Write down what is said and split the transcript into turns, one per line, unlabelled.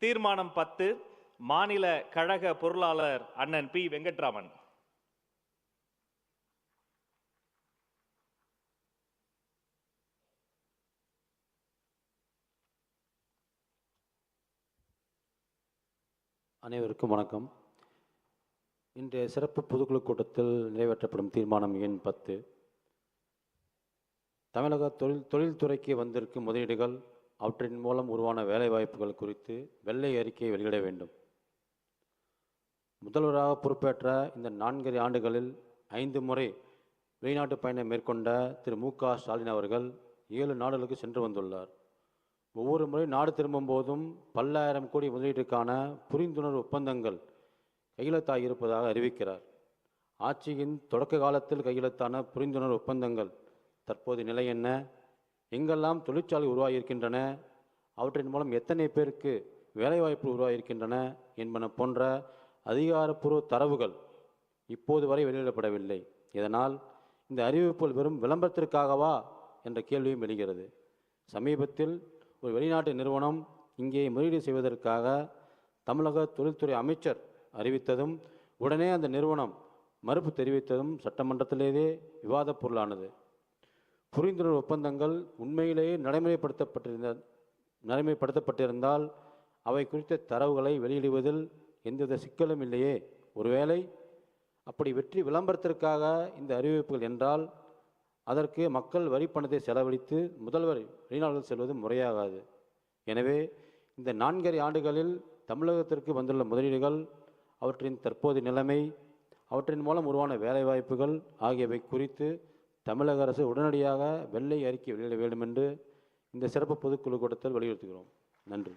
தீர்மானம் 10 மாநில கழக பொருளாளர் அண்ணன் பி. வெங்கட்ராமன்.
அனைவருக்கும் வணக்கம். இன்றைய சிறப்பு பொதுக்குழு கூட்டத்தில் நிறைவேற்றப்படும் தீர்மானம் எண் 10 தமிழக தொழில்துறைக்கு வந்திருக்கும் முதலீடுகள் அவற்றின் மூலம் உருவான வேலைவாய்ப்புகள் குறித்து வெள்ளை அறிக்கையை வெளியிட வேண்டும். முதல்வராக பொறுப்பேற்ற இந்த 4 ஆண்டுகளில் 5 முறை வெளிநாட்டு பயணம் மேற்கொண்ட திரு மு.க. ஸ்டாலின் அவர்கள் 7 நாடுகளுக்கு சென்று வந்துள்ளார். ஒவ்வொரு முறை நாடு திரும்பும் போதும் பல்லாயிரம் கோடி முதலீட்டுக்கான புரிந்துணர்வு ஒப்பந்தங்கள் கையெழுத்தாகியிருப்பதாக அறிவிக்கிறார். ஆட்சியின் தொடக்க காலத்தில் கையெழுத்தான புரிந்துணர்வு ஒப்பந்தங்கள் தற்போது நிலை என்ன, எங்கெல்லாம் தொழிற்சாலை உருவாகியிருக்கின்றன, அவற்றின் மூலம் எத்தனை பேருக்கு வேலைவாய்ப்பு உருவாகியிருக்கின்றன என்பன போன்ற அதிகாரப்பூர்வ தரவுகள் இப்போது வரை வெளியிடப்படவில்லை. இதனால் இந்த அறிவிப்புகள் வெறும் விளம்பரத்திற்காகவா என்ற கேள்வியும் எழுகிறது. சமீபத்தில் ஒரு வெளிநாட்டு நிறுவனம் இங்கே முதலீடு செய்வதற்காக தமிழக தொழில்துறை அமைச்சர் அறிவித்ததும் உடனே அந்த நிறுவனம் மறுப்பு தெரிவித்ததும் சட்டமன்றத்திலேயே விவாத பொருளானது. புரிந்துணர்வு ஒப்பந்தங்கள் உண்மையிலேயே நடைமுறைப்படுத்தப்பட்டிருந்தால் அவை குறித்த தரவுகளை வெளியிடுவதில் எந்தவித சிக்கலும் இல்லையே. ஒருவேளை அப்படி வெற்றி விளம்பரத்திற்காக இந்த அறிவிப்புகள் என்றால் அதற்கு மக்கள் வரி பணத்தை செலவழித்து முதல்வர் வெளிநாடுகள் செல்வது முறையாகாது. எனவே இந்த 4 ஆண்டுகளில் தமிழகத்திற்கு வந்துள்ள முதலீடுகள், அவற்றின் தற்போதைய நிலைமை, அவற்றின் மூலம் உருவான வேலைவாய்ப்புகள் ஆகியவை குறித்து தமிழக அரசு உடனடியாக வெள்ளை அறிக்கை வெளியிட வேண்டும் என்று இந்த சிறப்பு பொதுக்குழு கூட்டத்தில் வலியுறுத்துகிறோம். நன்றி.